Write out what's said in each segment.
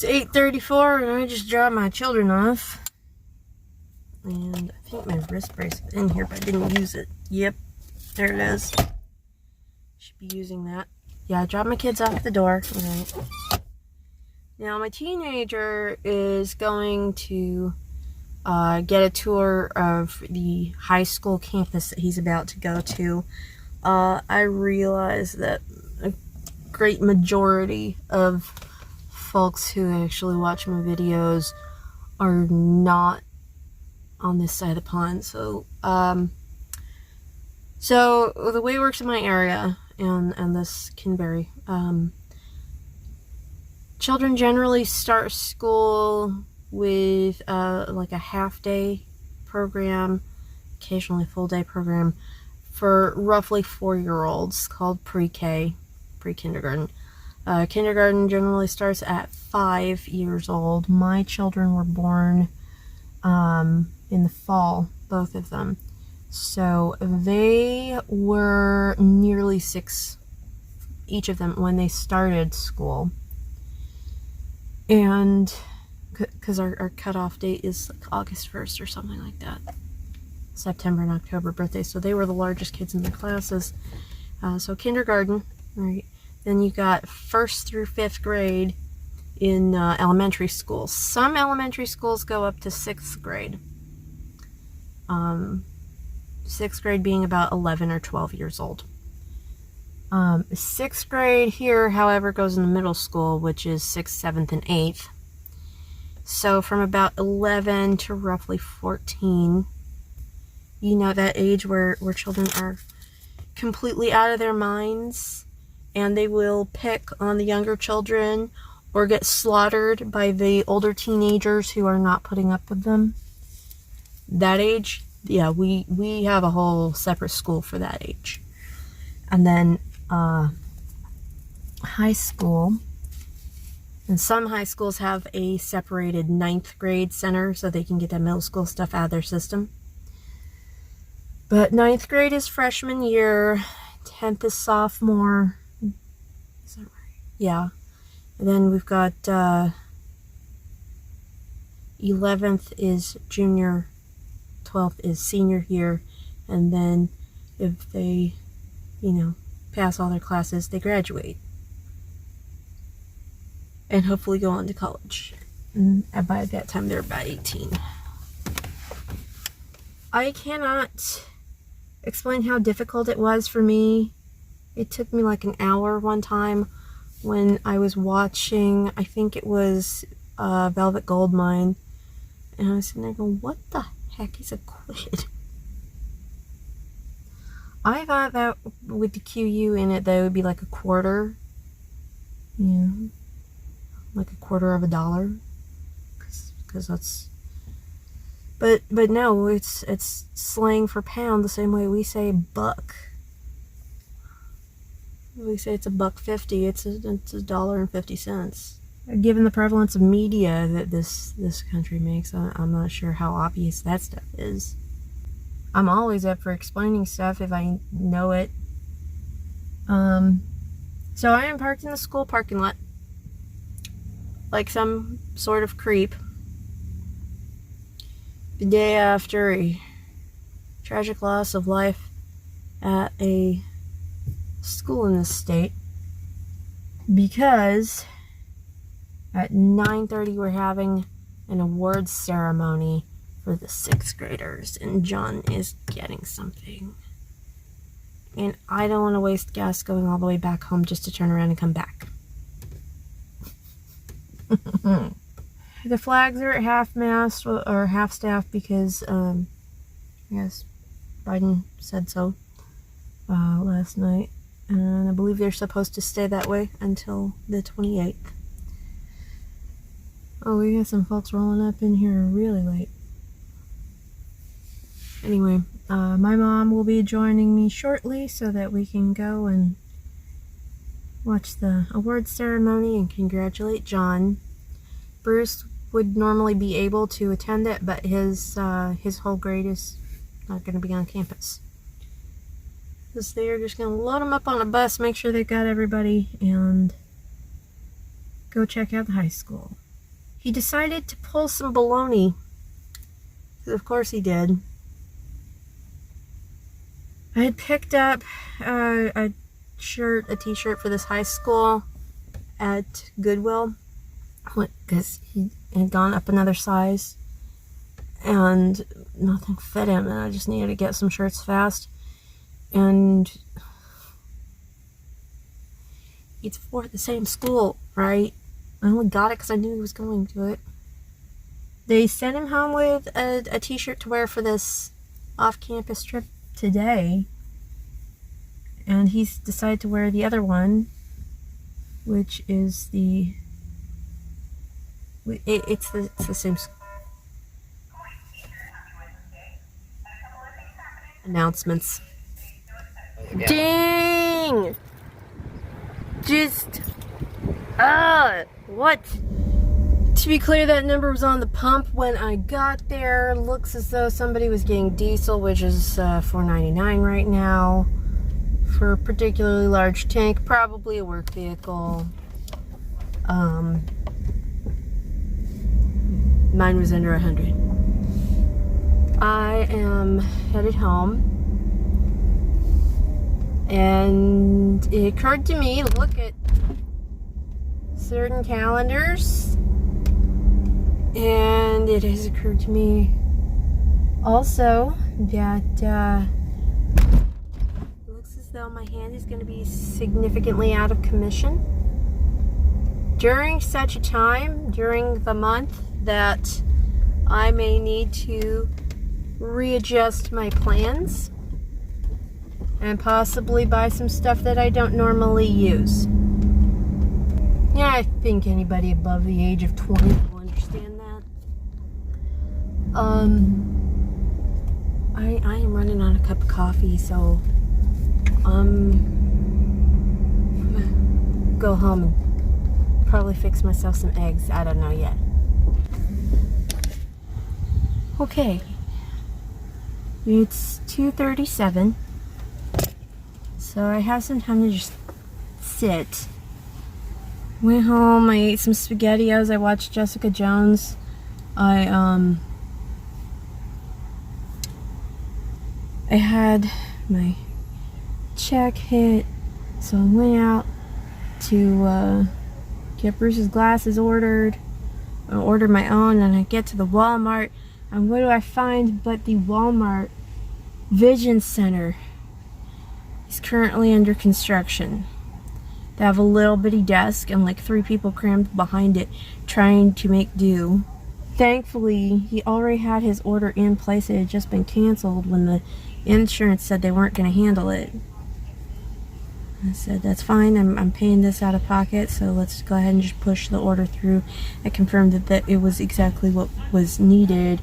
It's 8:34 and I just dropped my children off. And I think my wrist brace is in here, but I didn't use it. Yep, there it is. Should be using that. Yeah, I dropped my kids off at the door. Alright. Now my teenager is going to get a tour of the high school campus that he's about to go to. I realize that a great majority of folks who actually watch my videos are not on this side of the pond. So the way it works in my area, and this can vary, children generally start school with like a half-day program, occasionally a full-day program, for roughly 4-year-olds called pre-K, pre-kindergarten. Kindergarten generally starts at 5 years old. My children were born in the fall, both of them. So they were nearly 6, each of them, when they started school. And because our cutoff date is like August 1st or something like that. September and October birthdays. So they were the largest kids in their classes. So kindergarten, right? Then you got 1st through 5th grade in elementary schools. Some elementary schools go up to 6th grade. 6th grade being about 11 or 12 years old. 6th grade here, however, goes in the middle school, which is 6th, 7th, and 8th. So from about 11 to roughly 14, you know, that age where children are completely out of their minds, and they will pick on the younger children or get slaughtered by the older teenagers who are not putting up with them. That age, yeah, we have a whole separate school for that age. And then high school, and some high schools have a separated 9th grade center so they can get that middle school stuff out of their system. But 9th grade is freshman year, 10th is sophomore. Is that right? Yeah. And then we've got 11th is junior, 12th is senior year, and then if they, you know, pass all their classes, they graduate. And hopefully go on to college. And by that time, they're about 18. I cannot explain how difficult it was for me. It took me like an hour one time when I was watching, I think it was Velvet Goldmine. And I was sitting there going, what the heck is a quid? I thought that with the QU in it, that it would be like a quarter. Yeah. Like a quarter of a dollar. Because that's... But no, it's slang for pound the same way we say buck. We say it's $1.50. It's $1.50. Given the prevalence of media that this country makes, I'm not sure how obvious that stuff is. I'm always up for explaining stuff if I know it. So I am parked in the school parking lot, like some sort of creep, the day after a tragic loss of life at a school in this state, because at 9:30 we're having an awards ceremony for the 6th graders, and John is getting something. And I don't want to waste gas going all the way back home just to turn around and come back. The flags are at half-mast or half-staff because, yes, Biden said so last night. And I believe they're supposed to stay that way until the 28th. Oh, we got some folks rolling up in here really late. Anyway, my mom will be joining me shortly so that we can go and watch the awards ceremony and congratulate John. Bruce would normally be able to attend it, but his whole grade is not going to be on campus. Because they're just going to load them up on a bus, make sure they've got everybody, and go check out the high school. he decided to pull some baloney. Of course he did. I had picked up a t-shirt for this high school at Goodwill because he had gone up another size and nothing fit him, and I just needed to get some shirts fast. And it's for the same school, right? I only got it because I knew he was going to it. They sent him home with a t-shirt to wear for this off-campus trip today, and he's decided to wear the other one, which is it's the same announcements. Dang! Just what? To be clear, that number was on the pump when I got there. Looks as though somebody was getting diesel, which is $4.99 right now for a particularly large tank, probably a work vehicle. Mine was under 100. I am headed home, and it occurred to me to look at certain calendars, and it has occurred to me also that it looks as though my hand is going to be significantly out of commission during such a time during the month that I may need to readjust my plans and possibly buy some stuff that I don't normally use. Yeah, I think anybody above the age of 20 will understand that. I am running on a cup of coffee, so I'm gonna go home and probably fix myself some eggs. I don't know yet. Okay, it's 2:37, so I have some time to just sit. Went home, I ate some SpaghettiOs, I watched Jessica Jones. I had my check hit, so I went out to get Bruce's glasses ordered. I ordered my own, and I get to the Walmart, and what do I find but the Walmart Vision Center is currently under construction. They have a little bitty desk and like 3 people crammed behind it trying to make do. Thankfully, he already had his order in place. It had just been canceled when the insurance said they weren't going to handle it. I said, that's fine, I'm paying this out of pocket, so let's go ahead and just push the order through. I confirmed that it was exactly what was needed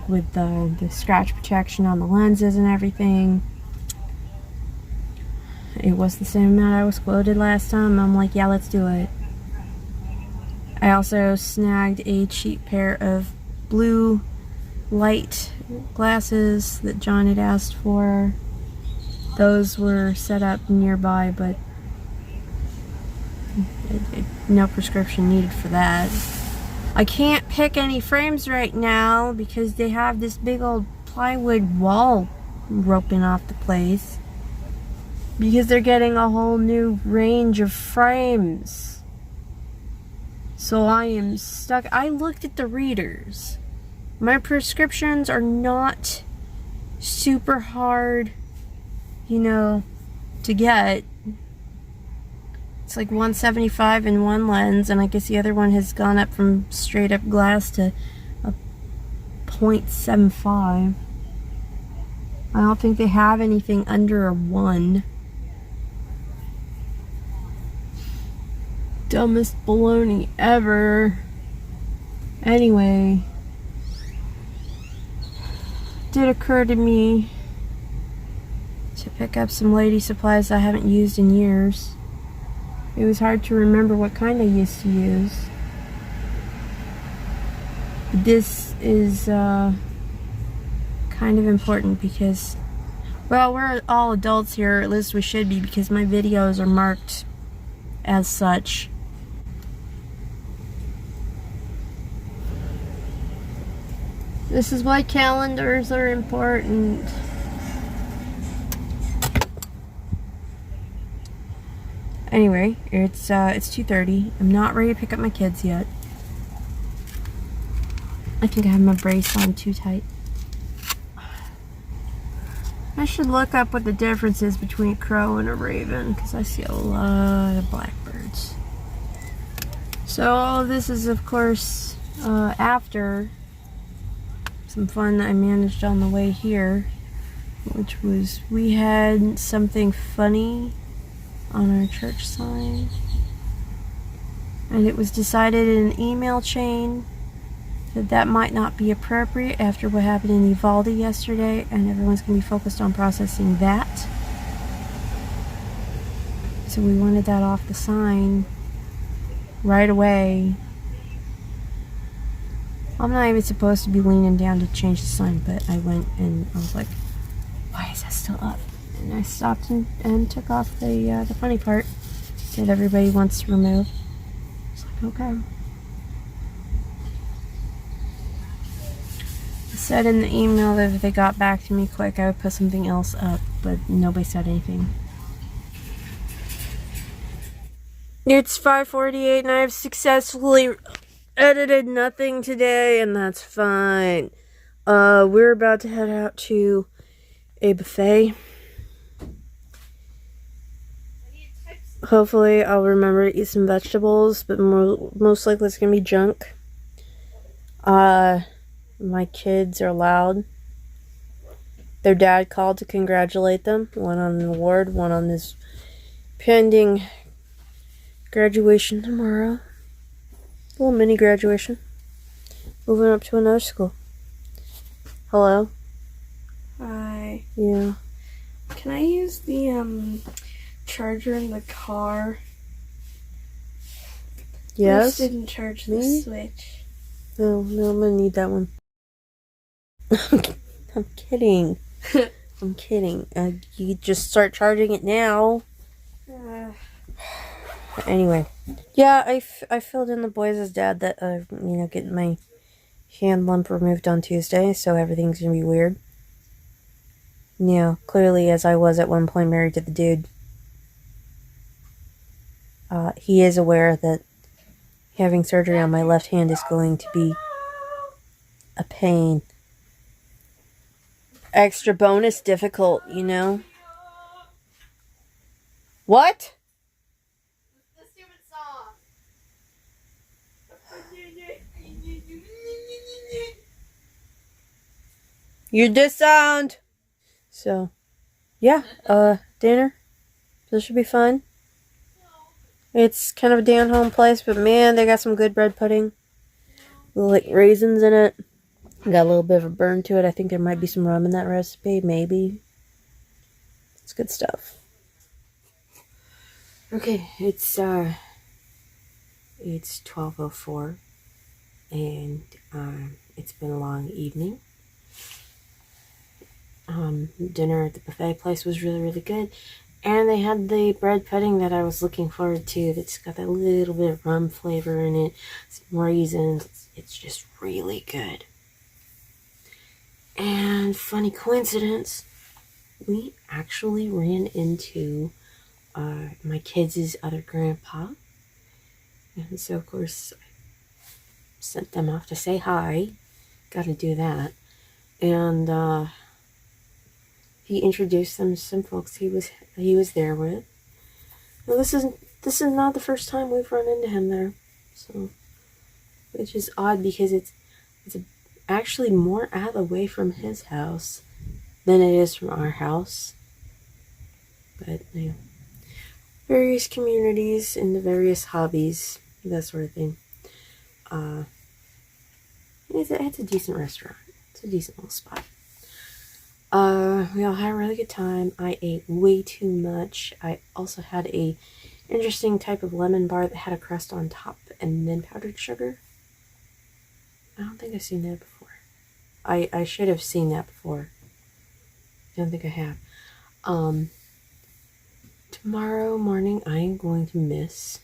with the scratch protection on the lenses and everything. It was the same amount I was quoted last time. I'm like, yeah, let's do it. I also snagged a cheap pair of blue light glasses that John had asked for. Those were set up nearby, but no prescription needed for that. I can't pick any frames right now because they have this big old plywood wall roping off the place, because they're getting a whole new range of frames. So I am stuck. I looked at the readers. My prescriptions are not super hard, you know, to get. It's like $175 in one lens, and I guess the other one has gone up from straight up glass to a 0.75. I don't think they have anything under a 1. Dumbest baloney ever. Anyway, it did occur to me to pick up some lady supplies I haven't used in years. It was hard to remember what kind I used to use. This is kind of important because, well, we're all adults here, at least we should be, because my videos are marked as such. This is why calendars are important. Anyway, it's 2:30. I'm not ready to pick up my kids yet. I think I have my brace on too tight. I should look up what the difference is between a crow and a raven, because I see a lot of blackbirds. So all of this is, of course, after some fun I managed on the way here, which was we had something funny on our church sign, and it was decided in an email chain that might not be appropriate after what happened in Uvalde yesterday, and everyone's going to be focused on processing that. So we wanted that off the sign right away. I'm not even supposed to be leaning down to change the sign, but I went and I was like, why is that still up? And I stopped and took off the funny part that everybody wants to remove. It's like, okay. I said in the email that if they got back to me quick, I would put something else up, but nobody said anything. It's 5:48 and I have successfully edited nothing today, and that's fine. We're about to head out to a buffet. Hopefully I'll remember to eat some vegetables, but most likely it's gonna be junk. My kids are loud. Their dad called to congratulate them. One on an award, one on this pending graduation tomorrow. A little mini graduation. Moving up to another school. Hello? Hi. Yeah. Can I use the charger in the car? Yes? Bruce didn't charge the Me? switch. No, I'm gonna need that one. I'm kidding. I'm kidding. You just start charging it now. Anyway, yeah, I filled in the boys' dad that getting my hand lump removed on Tuesday, so everything's gonna be weird. Yeah, clearly, as I was at one point married to the dude, he is aware that having surgery on my left hand is going to be a pain. Extra bonus difficult, you know? What? The stupid song. You disowned. So, yeah, dinner. This should be fun. It's kind of a down-home place, but man, they got some good bread pudding. With, like, raisins in it. Got a little bit of a burn to it. I think there might be some rum in that recipe, maybe. It's good stuff. Okay, it's 12:04, and it's been a long evening. Dinner at the buffet place was really, really good, and they had the bread pudding that I was looking forward to. That's got that little bit of rum flavor in it, some raisins. It's just really good. And funny coincidence, we actually ran into my kids' other grandpa. And so, of course, I sent them off to say hi. Got to do that. And he introduced them to some folks he was there with. Well, this is not the first time we've run into him there. So, which is odd because it's actually more out of the way from his house than it is from our house. But, yeah. Various communities and the various hobbies, that sort of thing. It's a decent restaurant. It's a decent little spot. We all had a really good time. I ate way too much. I also had a interesting type of lemon bar that had a crust on top and then powdered sugar. I don't think I've seen that before. I should have seen that before. I don't think I have. Tomorrow morning I am going to miss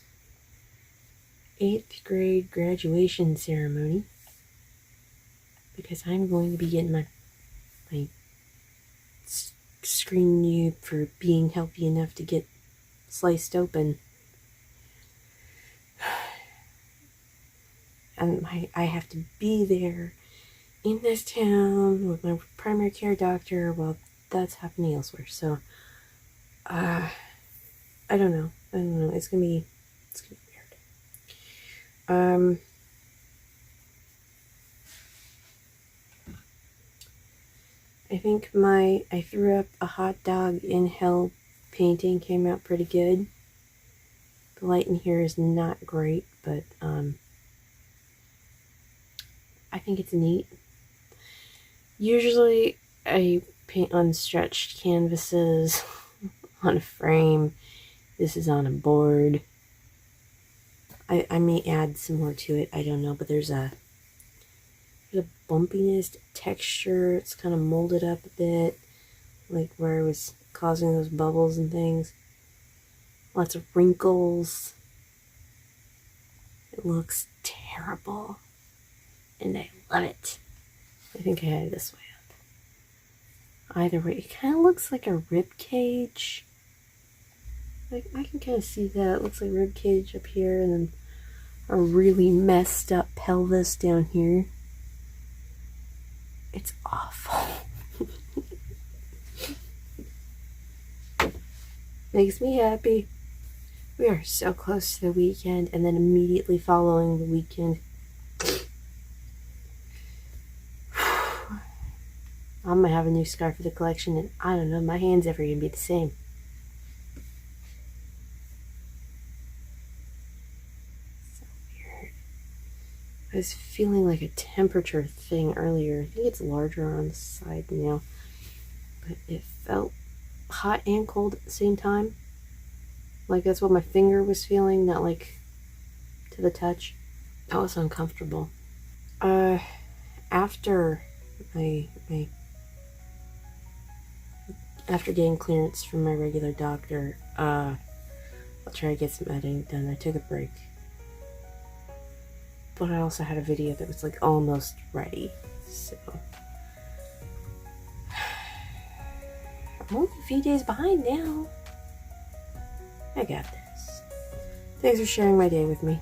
8th grade graduation ceremony. because I'm going to be getting my screen noob for being healthy enough to get sliced open. And I have to be there in this town with my primary care doctor while that's happening elsewhere. So, I don't know. It's gonna be weird. I think I threw up a hot dog in hell painting came out pretty good. The light in here is not great, but I think it's neat. Usually I paint on stretched canvases on a frame. This is on a board. I may add some more to it, I don't know, but there's a bumpiness, texture. It's kind of molded up a bit, like where it was causing those bubbles and things. Lots of wrinkles. It looks terrible, and I love it. I think I had it this way up. Either way, it kind of looks like a rib cage. Like, I can kind of see that. It looks like rib cage up here, and then a really messed up pelvis down here. It's awful. Makes me happy. We are so close to the weekend, and then immediately following the weekend, I'm gonna have a new scarf for the collection, and I don't know, my hand's ever gonna be the same. So weird. I was feeling like a temperature thing earlier. I think it's larger on the side now, but it felt hot and cold at the same time. Like that's what my finger was feeling, not like to the touch. That was uncomfortable. After after getting clearance from my regular doctor, I'll try to get some editing done. I took a break, but I also had a video that was like almost ready, so I'm only a few days behind now. I got this. Thanks for sharing my day with me.